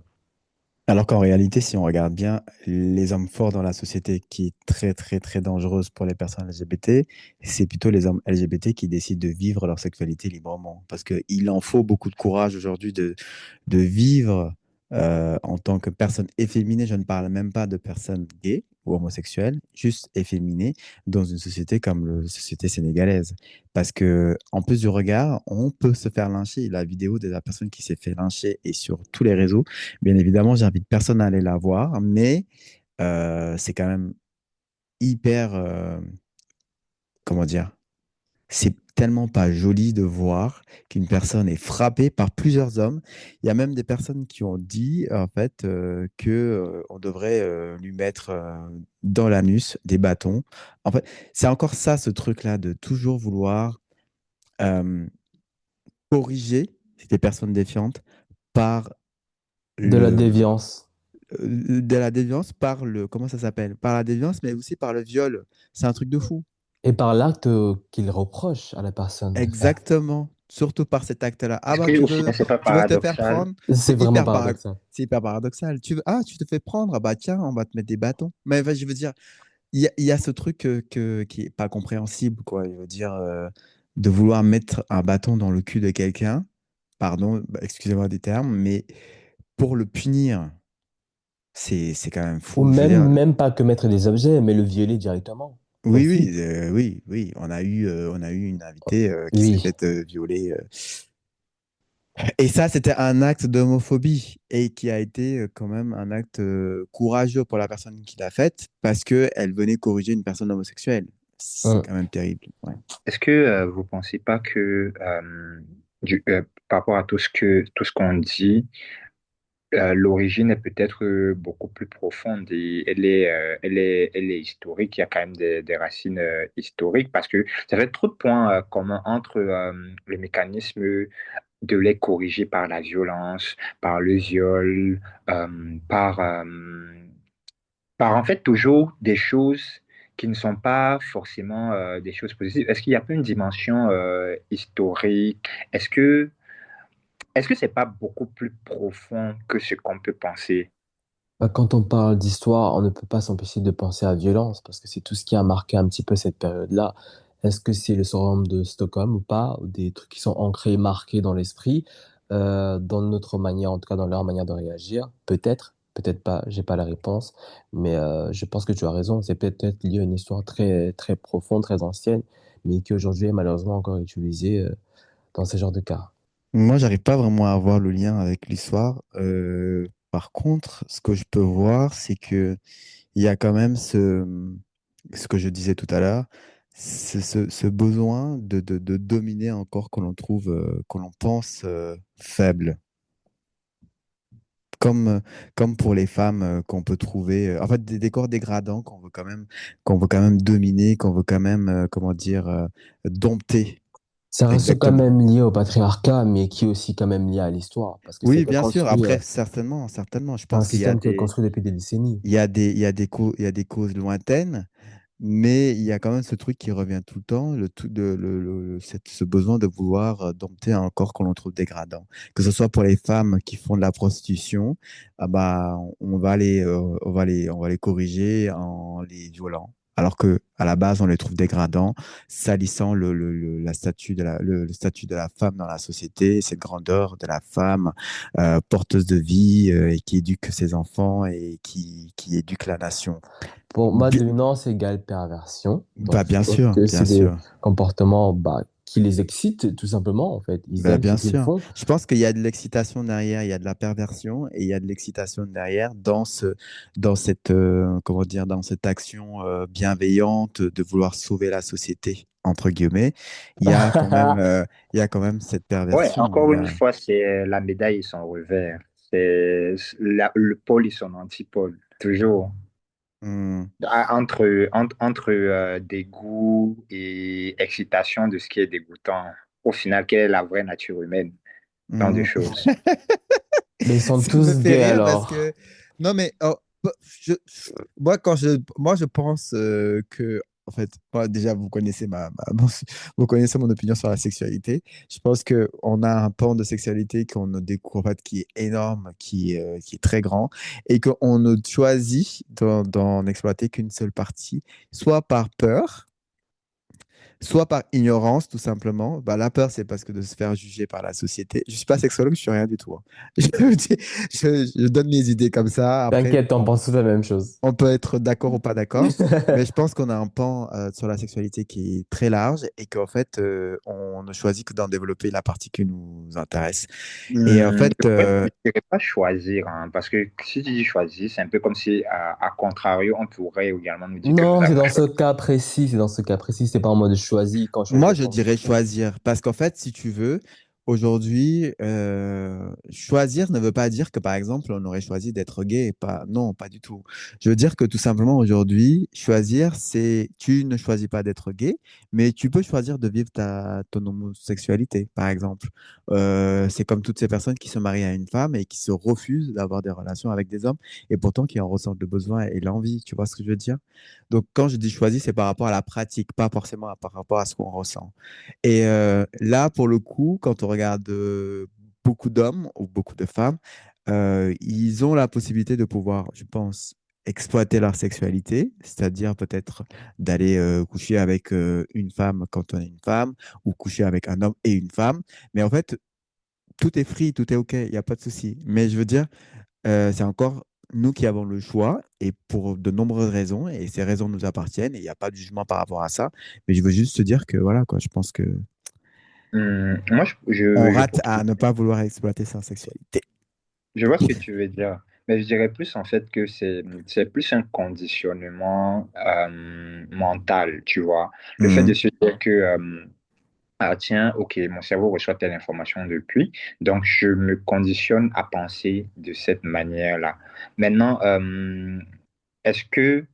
Alors qu'en réalité, si on regarde bien, les hommes forts dans la société qui est très, très, très dangereuse pour les personnes LGBT, c'est plutôt les hommes LGBT qui décident de vivre leur sexualité librement. Parce qu'il en faut beaucoup de courage aujourd'hui de vivre en tant que personne efféminée. Je ne parle même pas de personnes gays ou homosexuelles, juste efféminées dans une société comme la société sénégalaise. Parce que en plus du regard, on peut se faire lyncher. La vidéo de la personne qui s'est fait lyncher est sur tous les réseaux. Bien évidemment, j'invite personne à aller la voir, mais c'est quand même hyper, comment dire, c'est tellement pas joli de voir qu'une personne est frappée par plusieurs hommes. Il y a même des personnes qui ont dit en fait que on devrait lui mettre dans l'anus des bâtons. En fait, c'est encore ça, ce truc-là de toujours vouloir euh, corriger des personnes défiantes par De la le déviance. de la déviance par le, comment ça s'appelle? Par la déviance, mais aussi par le viol. C'est un truc de fou. Et par l'acte qu'il reproche à la personne de faire. Exactement. Surtout par cet acte-là. Ah Est-ce bah, qu'au final, c'est pas tu veux te faire paradoxal? prendre? C'est vraiment paradoxal. C'est hyper paradoxal. Tu te fais prendre? Ah bah tiens, on va te mettre des bâtons. Mais enfin, je veux dire, il y a ce truc qui est pas compréhensible, quoi. Je veux dire, de vouloir mettre un bâton dans le cul de quelqu'un, pardon, bah, excusez-moi des termes, mais pour le punir, c'est quand même Ou fou. Je veux même, dire, même pas que mettre des objets, mais le violer directement oui, aussi. oui, oui, oui. On a eu une invitée qui s'est Oui. faite violer. Et ça, c'était un acte d'homophobie et qui a été quand même un acte courageux pour la personne qui l'a faite parce qu'elle venait corriger une personne homosexuelle. C'est Hum. quand même terrible. Ouais. Est-ce que vous pensez pas que par rapport à tout ce qu'on dit, l'origine est peut-être beaucoup plus profonde et elle est historique. Il y a quand même des racines historiques parce que ça fait trop de points communs entre le mécanisme de les corriger par la violence, par le viol, par, par en fait toujours des choses qui ne sont pas forcément des choses positives. Est-ce qu'il n'y a pas une dimension historique? Est-ce que c'est pas beaucoup plus profond que ce qu'on peut penser? Bah, quand on parle d'histoire, on ne peut pas s'empêcher de penser à violence, parce que c'est tout ce qui a marqué un petit peu cette période-là. Est-ce que c'est le syndrome de Stockholm ou pas, ou des trucs qui sont ancrés, marqués dans l'esprit, dans notre manière, en tout cas dans leur manière de réagir? Peut-être, peut-être pas, j'ai pas la réponse, mais je pense que tu as raison. C'est peut-être lié à une histoire très, très profonde, très ancienne, mais qui aujourd'hui est malheureusement encore utilisée, dans ce genre de cas. Moi, j'arrive pas vraiment à voir le lien avec l'histoire. Par contre, ce que je peux voir, c'est que il y a quand même ce que je disais tout à l'heure, ce besoin de dominer un corps que l'on trouve, que l'on pense faible. Comme pour les femmes qu'on peut trouver, en fait, des corps dégradants qu'on veut quand même dominer, qu'on veut quand même, comment dire, dompter. Ça reste quand Exactement. même lié au patriarcat, mais qui est aussi quand même lié à l'histoire, parce que Oui, bien sûr. Après, certainement, je c'est un pense qu'il y a système qui est des, construit depuis des décennies. il y a des, il y a des, il y a des causes lointaines, mais il y a quand même ce truc qui revient tout le temps, ce besoin de vouloir dompter un corps qu'on trouve dégradant. Que ce soit pour les femmes qui font de la prostitution, ah bah, on va les corriger en les violant. Alors que à la base, on les trouve dégradants, salissant la statut le statut de la femme dans la société, cette grandeur de la femme porteuse de vie et qui éduque ses enfants et qui éduque la nation. Pour moi, Bi- dominance égale perversion. Bah, Donc, je bien trouve sûr, que bien c'est des sûr. comportements bah, qui les excite, tout simplement, en fait. Ils Ben, aiment ce bien qu'ils sûr. font. Je pense qu'il y a de l'excitation derrière, il y a de la perversion et il y a de l'excitation derrière dans cette, comment dire, dans cette action bienveillante de vouloir sauver la société, entre guillemets. Il y a quand même, il y a quand même cette Ouais, perversion. Il encore y une a, fois, c'est la médaille et son revers. C'est le pôle et son antipôle, toujours. Hmm, Entre dégoût et excitation de ce qui est dégoûtant. Au final, quelle est la vraie nature humaine? Tant de hmm. choses. Mais ils sont Ça me tous fait gays rire parce que alors. non mais je, moi je pense que en fait moi, déjà vous connaissez vous connaissez mon opinion sur la sexualité. Je pense que on a un pan de sexualité qu'on ne découvre en fait qui est énorme, qui est très grand et qu'on ne choisit d'en exploiter qu'une seule partie, soit par peur, soit par ignorance, tout simplement. Bah, la peur, c'est parce que de se faire juger par la société. Je suis pas sexologue, je suis rien du tout, hein. Je donne mes idées comme ça. Après, T'inquiète, on pense tous la même chose. on peut être d'accord ou pas d'accord, mais je pense qu'on a un pan sur la sexualité qui est très large et qu'en fait, on ne choisit que d'en développer la partie qui nous intéresse. Et en fait, Je dirais pas choisir, hein, parce que si tu dis choisir, c'est un peu comme si, à contrario, on pourrait également nous dire que nous Non, c'est avons dans ce choisi. cas précis, c'est dans ce cas précis, c'est pas en mode choisi, quand moi, choisir, je quand. dirais choisir. Parce qu'en fait, si tu veux, aujourd'hui, choisir ne veut pas dire que, par exemple, on aurait choisi d'être gay. Pas, non, pas du tout. Je veux dire que tout simplement, aujourd'hui, choisir, c'est, tu ne choisis pas d'être gay, mais tu peux choisir de vivre ton homosexualité, par exemple. C'est comme toutes ces personnes qui se marient à une femme et qui se refusent d'avoir des relations avec des hommes et pourtant qui en ressentent le besoin et l'envie. Tu vois ce que je veux dire? Donc, quand je dis choisir, c'est par rapport à la pratique, pas forcément par rapport à ce qu'on ressent. Et là, pour le coup, quand on regarde beaucoup d'hommes ou beaucoup de femmes, ils ont la possibilité de pouvoir, je pense, exploiter leur sexualité, c'est-à-dire peut-être d'aller coucher avec une femme quand on est une femme, ou coucher avec un homme et une femme. Mais en fait, tout est free, tout est OK, il n'y a pas de souci. Mais je veux dire, c'est encore nous qui avons le choix et pour de nombreuses raisons, et ces raisons nous appartiennent et il n'y a pas de jugement par rapport à ça. Mais je veux juste te dire que voilà, quoi, je pense que Moi, on rate à ne pas vouloir exploiter sa sexualité. je vois ce que tu veux dire, mais je dirais plus en fait que c'est plus un conditionnement mental, tu vois. Le fait de Mhm. se dire que ah tiens, ok, mon cerveau reçoit telle information depuis, donc je me conditionne à penser de cette manière-là. Maintenant, est-ce que,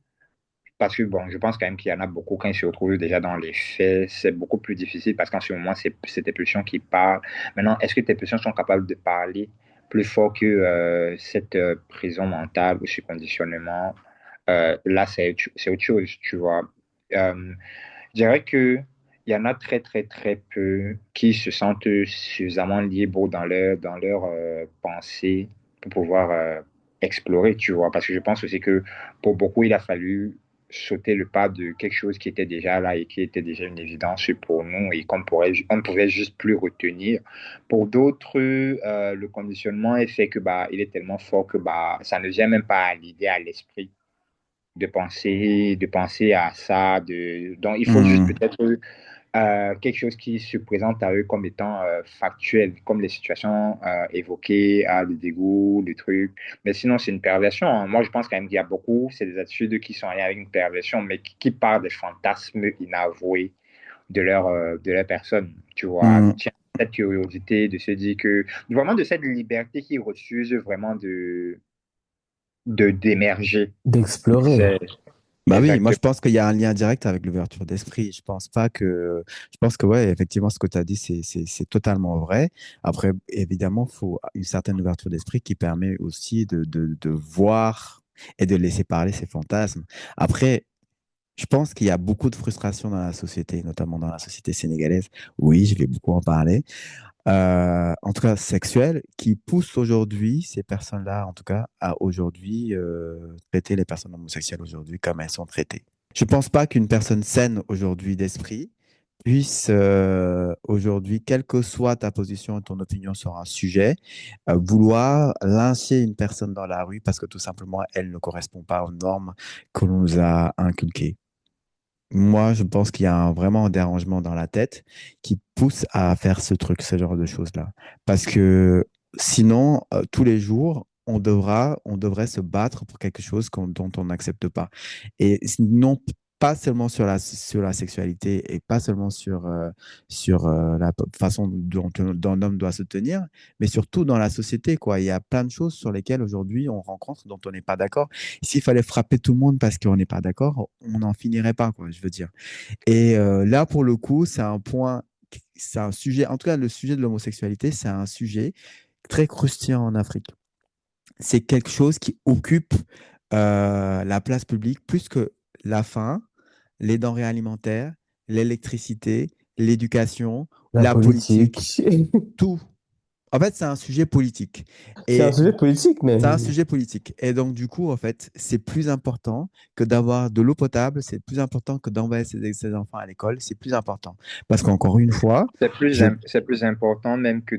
parce que bon, je pense quand même qu'il y en a beaucoup, quand ils se retrouvent déjà dans les faits, c'est beaucoup plus difficile parce qu'en ce moment, c'est tes pulsions qui parlent. Maintenant, est-ce que tes pulsions sont capables de parler plus fort que cette prison mentale ou ce conditionnement? Là, c'est autre chose, tu vois. Euh, je dirais que il y en a très, très, très peu qui se sentent suffisamment libres dans leur pensée pour pouvoir explorer, tu vois. Parce que je pense aussi que pour beaucoup, il a fallu sauter le pas de quelque chose qui était déjà là et qui était déjà une évidence pour nous et on ne pouvait juste plus retenir. Pour d'autres, le conditionnement est fait que bah, il est tellement fort que bah, ça ne vient même pas à l'idée, à l'esprit de penser à ça. Donc, il faut juste Mhm. peut-être quelque chose qui se présente à eux comme étant factuel, comme les situations évoquées, le dégoût, le truc. Mais sinon, c'est une perversion, hein. Moi, je pense quand même qu'il y a beaucoup, c'est des attitudes qui sont en lien avec une perversion, mais qui partent des fantasmes inavoués de leur personne. Tu vois, Mhm. tiens, cette curiosité de se dire que, vraiment de cette liberté qui refuse vraiment d'émerger. D'explorer. C'est Bah oui, moi je exactement. pense qu'il y a un lien direct avec l'ouverture d'esprit. Je pense que ouais, effectivement, ce que tu as dit, c'est totalement vrai. Après, évidemment, il faut une certaine ouverture d'esprit qui permet aussi de voir et de laisser parler ses fantasmes. Après, je pense qu'il y a beaucoup de frustration dans la société, notamment dans la société sénégalaise. Oui, je vais beaucoup en parler. En tout cas sexuelle, qui pousse aujourd'hui ces personnes-là, en tout cas, à aujourd'hui traiter les personnes homosexuelles aujourd'hui comme elles sont traitées. Je pense pas qu'une personne saine aujourd'hui d'esprit puisse aujourd'hui, quelle que soit ta position et ton opinion sur un sujet, vouloir lyncher une personne dans la rue parce que tout simplement elle ne correspond pas aux normes que l'on nous a inculquées. moi, je pense qu'il y a vraiment un dérangement dans la tête qui pousse à faire ce genre de choses-là. Parce que sinon, tous les jours, on devrait se battre pour quelque chose dont on n'accepte pas. Et non pas seulement sur la sexualité et pas seulement sur la façon dont un homme doit se tenir, mais surtout dans la société, quoi. Il y a plein de choses sur lesquelles aujourd'hui on rencontre dont on n'est pas d'accord. S'il fallait frapper tout le monde parce qu'on n'est pas d'accord, on n'en finirait pas, quoi, je veux dire. Et là, pour le coup, c'est un sujet, en tout cas, le sujet de l'homosexualité, c'est un sujet très croustillant en Afrique. C'est quelque chose qui occupe la place publique plus que la faim, les denrées alimentaires, l'électricité, l'éducation, La la politique. politique, tout. En fait, c'est un sujet politique. C'est un Et sujet politique, c'est un même. sujet politique. Et donc, du coup, en fait, c'est plus important que d'avoir de l'eau potable, c'est plus important que d'envoyer ses enfants à l'école, c'est plus important. Parce qu'encore une fois, je... C'est plus important même que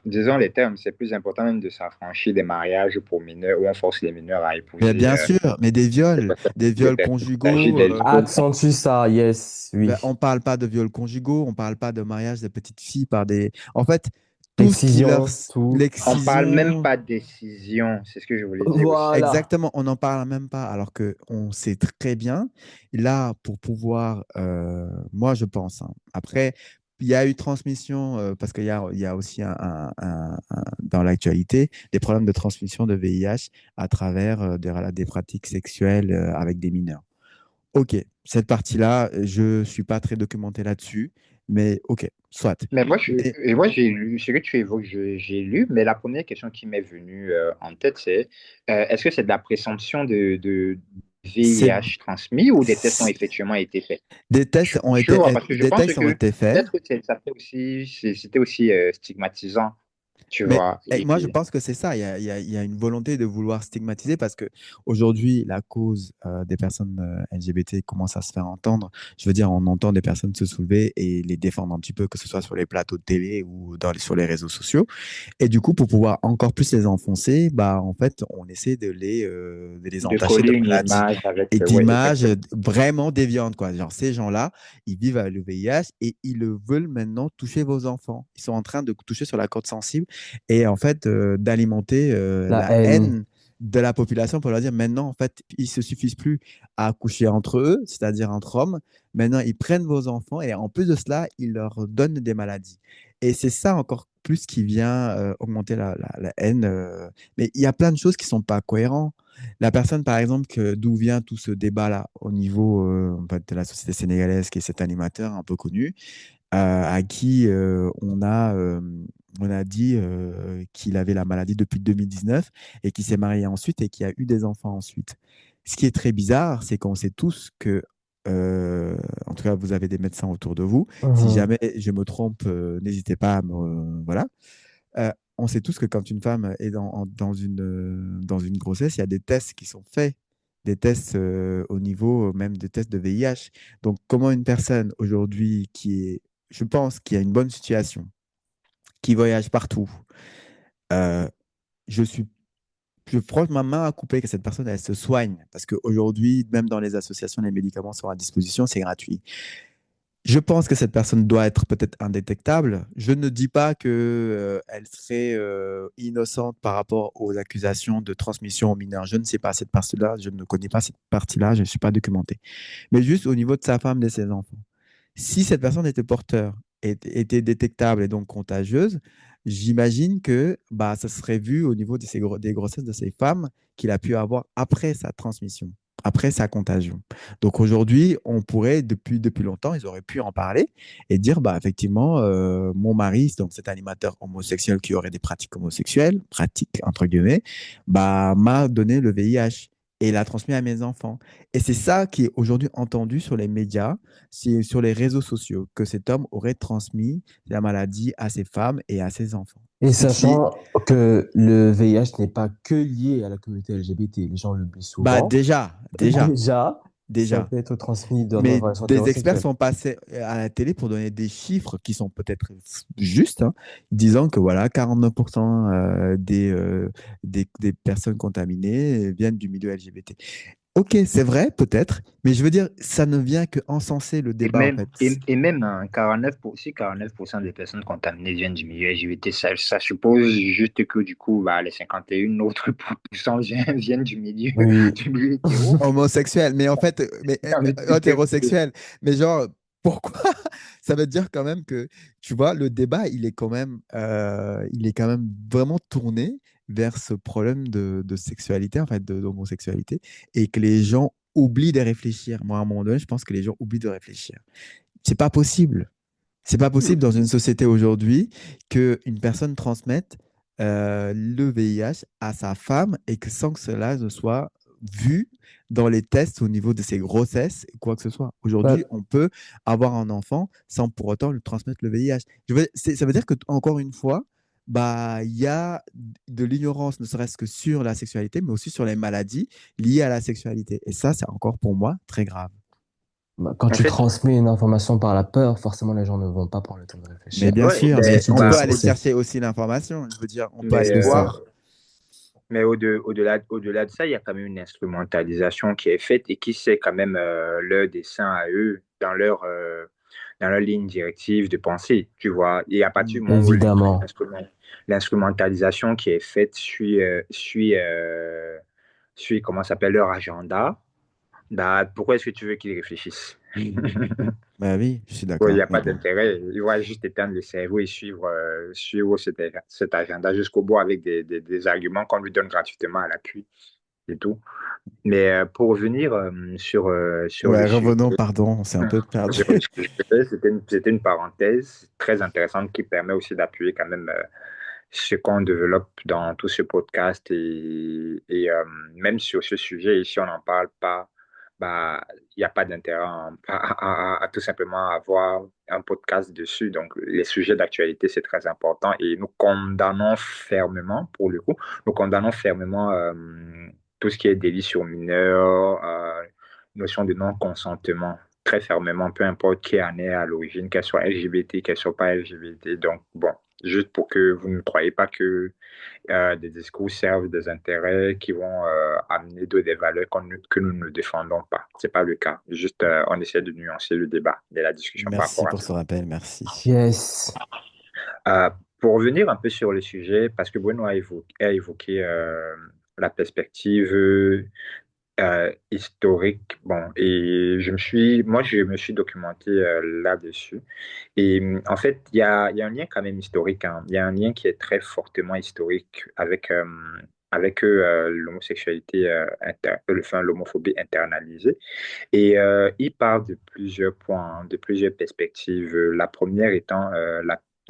disons les termes, c'est plus important même de s'affranchir des mariages pour mineurs où on force les mineurs à Mais épouser bien sûr, mais des personnes, des des viols personnes. Il s'agit conjugaux, des viols. Accentue ça, yes, ben, oui. on parle pas de viols conjugaux, on parle pas de mariage de petites filles par des... En fait, tout ce qui leur... Excision, tout. On parle même L'excision, pas de décision, c'est ce que je voulais dire aussi. Voilà. exactement, on n'en parle même pas, alors que on sait très bien, là, pour pouvoir, moi je pense, hein. Après, il y a eu transmission, parce il y a aussi dans l'actualité des problèmes de transmission de VIH à travers des pratiques sexuelles avec des mineurs. Ok, cette partie-là, je suis pas très documenté là-dessus, mais ok, soit. Mais Mais moi, j'ai lu, ce que tu évoques, j'ai lu, mais la première question qui m'est venue en tête, c'est est-ce que c'est de la présomption de c'est, VIH transmis ou des tests ont c'est- effectivement été faits? Tu vois, parce que je des pense textes ont que été faits. peut-être que ça fait aussi, c'était aussi stigmatisant, tu Mais vois. moi, je pense que c'est ça. Il y a une volonté de vouloir stigmatiser parce que aujourd'hui, la cause des personnes LGBT commence à se faire entendre. Je veux dire, on entend des personnes se soulever et les défendre un petit peu, que ce soit sur les plateaux de télé ou sur les réseaux sociaux. Et du coup, pour pouvoir encore plus les enfoncer, bah, en fait, on essaie de les De entacher coller de une maladies image avec, et ouais, d'images exactement. vraiment déviantes, quoi. Genre, ces gens-là, ils vivent avec le VIH et ils le veulent maintenant toucher vos enfants. Ils sont en train de toucher sur la corde sensible et en fait, d'alimenter La la haine. haine de la population pour leur dire maintenant, en fait, ils se suffisent plus à coucher entre eux, c'est-à-dire entre hommes. Maintenant, ils prennent vos enfants et en plus de cela, ils leur donnent des maladies. Et c'est ça encore plus qui vient augmenter la haine. Mais il y a plein de choses qui sont pas cohérentes. La personne, par exemple, d'où vient tout ce débat-là au niveau en fait, de la société sénégalaise, qui est cet animateur un peu connu, à qui on a dit qu'il avait la maladie depuis 2019 et qui s'est marié ensuite et qui a eu des enfants ensuite. Ce qui est très bizarre, c'est qu'on sait tous que, en tout cas, vous avez des médecins autour de vous. Si Mhm. jamais je me trompe, n'hésitez pas à me... voilà. On sait tous que quand une femme est dans une grossesse, il y a des tests qui sont faits, des tests au niveau même des tests de VIH. Donc, comment une personne aujourd'hui je pense, qui a une bonne situation, qui voyage partout, euh, je suis, je frotte ma main à couper que cette personne, elle se soigne. Parce qu'aujourd'hui, même dans les associations, les médicaments sont à disposition, c'est gratuit. Je pense que cette personne doit être peut-être indétectable. Je ne dis pas que, elle serait innocente par rapport aux accusations de transmission aux mineurs. Je ne sais pas cette partie-là, je ne connais pas cette partie-là, je ne suis pas documenté. Mais juste au niveau de sa femme et de ses enfants. Si cette personne était porteur, était détectable et donc contagieuse, j'imagine que bah, ça serait vu au niveau des grossesses de ces femmes qu'il a pu avoir après sa transmission, après sa contagion. Donc aujourd'hui, on pourrait, depuis longtemps, ils auraient pu en parler et dire, bah, effectivement, mon mari, donc cet animateur homosexuel qui aurait des pratiques homosexuelles, pratiques entre guillemets, bah, m'a donné le VIH et l'a transmis à mes enfants. Et c'est ça qui est aujourd'hui entendu sur les médias, c'est sur les réseaux sociaux, que cet homme aurait transmis la maladie à ses femmes et à ses enfants. Et Ce qui, sachant que le VIH n'est pas que lié à la communauté LGBT, les gens l'oublient bah souvent. Déjà, ça déjà. peut être transmis dans nos Mais relations des experts hétérosexuelles. sont passés à la télé pour donner des chiffres qui sont peut-être justes, hein, disant que voilà, 49% des personnes contaminées viennent du milieu LGBT. Ok, c'est vrai, peut-être, Mais je veux dire, ça ne vient que encenser le Et débat, en même, fait. et même hein, 49% des personnes contaminées viennent du milieu LGBT. Ça suppose juste que du coup, bah, les 51 autres pourcents viennent du milieu, Oui. du milieu hétéro. Homosexuel, mais en fait, Non, mais hétérosexuel. Mais genre, pourquoi? Ça veut dire quand même que, tu vois, le débat, il est quand même vraiment tourné vers ce problème de sexualité, en fait, d'homosexualité, et que les gens oublient de réfléchir. Moi, à un moment donné, je pense que les gens oublient de réfléchir. C'est pas possible. C'est pas possible dans une société aujourd'hui qu'une personne transmette le VIH à sa femme et que sans que cela ne soit vu dans les tests au niveau de ses grossesses, quoi que ce soit. Aujourd'hui, Bah, on peut avoir un enfant sans pour autant lui transmettre le VIH. Ça veut dire que, encore une fois, bah, il y a de l'ignorance, ne serait-ce que sur la sexualité, mais aussi sur les maladies liées à la sexualité. Et ça, c'est encore pour moi très grave. quand en tu fait, transmets une information par la peur, forcément, les gens ne vont pas prendre le temps de Mais réfléchir. bien ouais, sûr, Parce que mais ben, tu on dis, peut bah, aller chercher aussi l'information. Je veux dire, on peut mais, aller c'est voir. ça. au-delà de ça, il y a quand même une instrumentalisation qui est faite et qui sait quand même leur dessein à eux dans leur ligne directive de pensée, tu vois. Et à partir du moment où Évidemment. l'instrumentalisation qui est faite suit comment s'appelle leur agenda, bah, pourquoi est-ce que tu veux qu'ils réfléchissent? Bah oui, je suis Ouais, il n'y d'accord. a Mais pas bon. d'intérêt. Ils vont juste éteindre le cerveau et suivre cet agenda jusqu'au bout avec des arguments qu'on lui donne gratuitement à l'appui et tout. Mais pour revenir sur le Ouais, sujet, revenons, pardon, on s'est un peu perdu. sur le sujet, c'était une parenthèse très intéressante qui permet aussi d'appuyer quand même ce qu'on développe dans tout ce podcast et même sur ce sujet, et si on n'en parle pas, bah, il n'y a pas d'intérêt à tout simplement avoir un podcast dessus. Donc, les sujets d'actualité, c'est très important et nous condamnons fermement, pour le coup, nous condamnons fermement tout ce qui est délit sur mineurs, notion de non-consentement. Très fermement, peu importe qui en est à l'origine, qu'elle soit LGBT, qu'elle soit pas LGBT. Donc, bon, juste pour que vous ne croyez pas que des discours servent des intérêts qui vont amener des valeurs que nous ne défendons pas. C'est pas le cas. Juste, on essaie de nuancer le débat et la discussion par Merci rapport à pour ça. ce rappel, merci. Yes. Pour revenir un peu sur le sujet, parce que Bruno a évoqué la perspective historique. Bon, et je me suis documenté là-dessus. Et en fait, il y a un lien quand même historique, hein. Il y a un lien qui est très fortement historique avec l'homosexualité, enfin, l'homophobie internalisée. Et il parle de plusieurs points, hein, de plusieurs perspectives. La première étant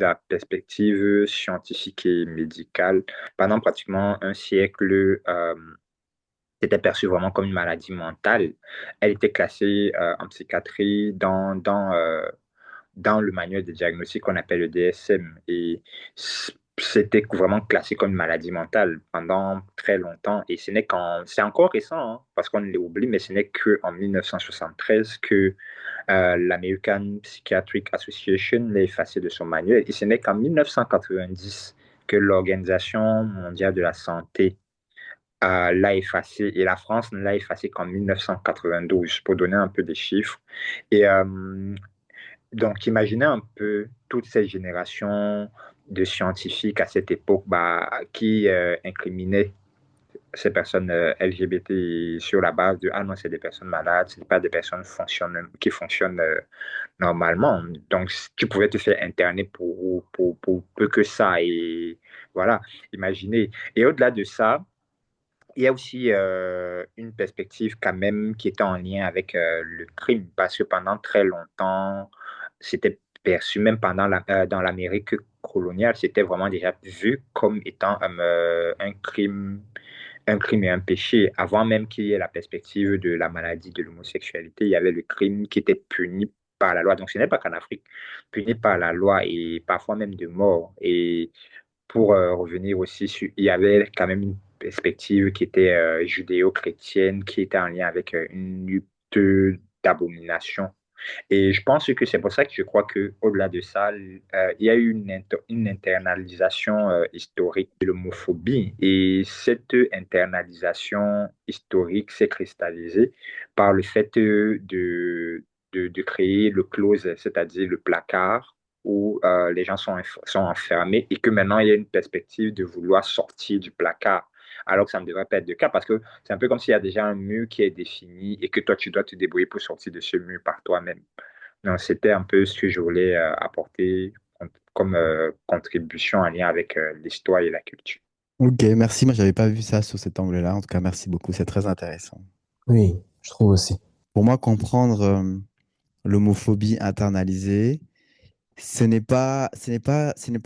la perspective scientifique et médicale. Pendant pratiquement un siècle, c'était perçu vraiment comme une maladie mentale. Elle était classée en psychiatrie dans le manuel de diagnostic qu'on appelle le DSM. Et c'était vraiment classé comme une maladie mentale pendant très longtemps. Et c'est encore récent, hein, parce qu'on l'oublie, mais ce n'est qu'en 1973 que l'American Psychiatric Association l'a effacé de son manuel. Et ce n'est qu'en 1990 que l'Organisation mondiale de la santé l'a effacé et la France ne l'a effacé qu'en 1992 pour donner un peu des chiffres. Et donc, imaginez un peu toutes ces générations de scientifiques à cette époque bah, qui incriminaient ces personnes LGBT sur la base de ah non, c'est des personnes malades, ce pas des personnes qui fonctionnent normalement. Donc, tu pouvais te faire interner pour peu que ça. Et voilà, imaginez. Et au-delà de ça, il y a aussi une perspective quand même qui était en lien avec le crime, parce que pendant très longtemps, c'était perçu, même dans l'Amérique coloniale, c'était vraiment déjà vu comme étant un crime et un péché. Avant même qu'il y ait la perspective de la maladie de l'homosexualité, il y avait le crime qui était puni par la loi. Donc ce n'est pas qu'en Afrique, puni par la loi et parfois même de mort. Et pour revenir aussi sur, il y avait quand même une perspective qui était judéo-chrétienne, qui était en lien avec une lutte d'abomination. Et je pense que c'est pour ça que je crois qu'au-delà de ça, il y a eu une internalisation historique de l'homophobie. Et cette internalisation historique s'est cristallisée par le fait de créer le closet, c'est-à-dire le placard où les gens sont enfermés et que maintenant il y a une perspective de vouloir sortir du placard. Alors que ça ne devrait pas être le cas parce que c'est un peu comme s'il y a déjà un mur qui est défini et que toi, tu dois te débrouiller pour sortir de ce mur par toi-même. Donc, c'était un peu ce que je voulais apporter comme contribution en lien avec l'histoire et la culture. Ok, merci. Moi, j'avais pas vu ça sous cet angle-là. En tout cas, merci beaucoup. C'est très intéressant. Oui, je trouve aussi. Pour moi, comprendre l'homophobie internalisée, ce n'est pas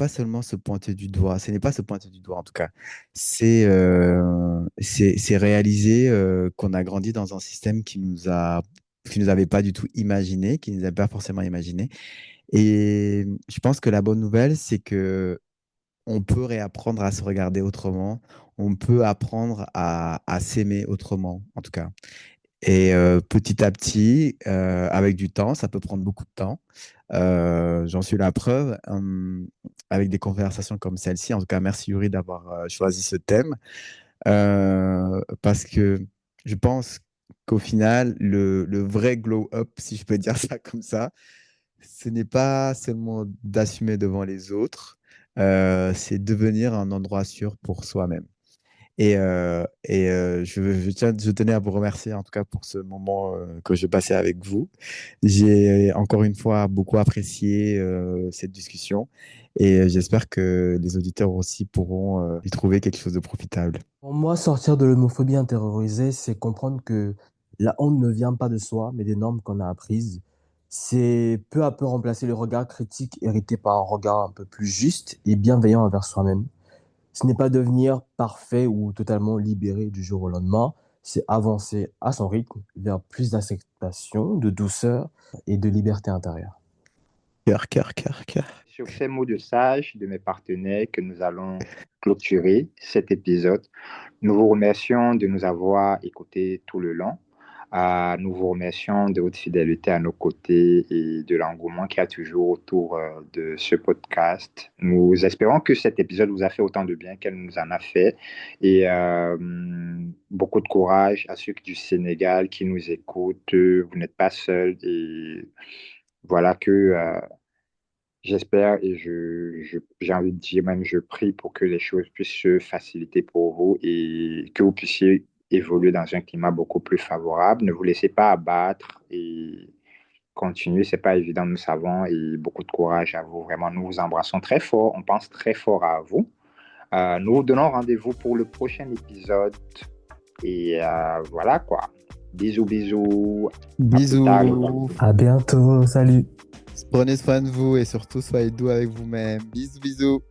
seulement se pointer du doigt. Ce n'est pas se pointer du doigt, en tout cas. C'est réaliser qu'on a grandi dans un système qui nous avait pas du tout imaginé, qui nous avait pas forcément imaginé. Et je pense que la bonne nouvelle, c'est que on peut réapprendre à se regarder autrement. On peut apprendre à s'aimer autrement, en tout cas. Et petit à petit, avec du temps, ça peut prendre beaucoup de temps. J'en suis la preuve avec des conversations comme celle-ci. En tout cas, merci Yuri d'avoir choisi ce thème parce que je pense qu'au final, le vrai glow-up, si je peux dire ça comme ça, ce n'est pas seulement d'assumer devant les autres, c'est devenir un endroit sûr pour soi-même. Je tenais à vous remercier en tout cas pour ce moment que je passais avec vous. J'ai encore une fois beaucoup apprécié cette discussion et j'espère que les auditeurs aussi pourront y trouver quelque chose de profitable. Pour moi, sortir de l'homophobie intériorisée, c'est comprendre que la honte ne vient pas de soi, mais des normes qu'on a apprises. C'est peu à peu remplacer le regard critique hérité par un regard un peu plus juste et bienveillant envers soi-même. Ce n'est pas devenir parfait ou totalement libéré du jour au lendemain, c'est avancer à son rythme vers plus d'acceptation, de douceur et de liberté intérieure. Cœur, cœur, cœur, cœur. Sur ces mots de sage de mes partenaires que nous allons clôturer cet épisode. Nous vous remercions de nous avoir écoutés tout le long. Nous vous remercions de votre fidélité à nos côtés et de l'engouement qu'il y a toujours autour de ce podcast. Nous espérons que cet épisode vous a fait autant de bien qu'elle nous en a fait. Et beaucoup de courage à ceux du Sénégal qui nous écoutent. Vous n'êtes pas seuls. Et voilà que j'espère et j'ai envie de dire même je prie pour que les choses puissent se faciliter pour vous et que vous puissiez évoluer dans un climat beaucoup plus favorable. Ne vous laissez pas abattre et continuez, c'est pas évident, nous savons, et beaucoup de courage à vous. Vraiment, nous vous embrassons très fort, on pense très fort à vous. Nous vous donnons rendez-vous pour le prochain épisode et voilà quoi. Bisous, bisous. À plus tard, les Bisous. amis. À bientôt, salut! Prenez soin de vous et surtout soyez doux avec vous-même. Bisous, bisous.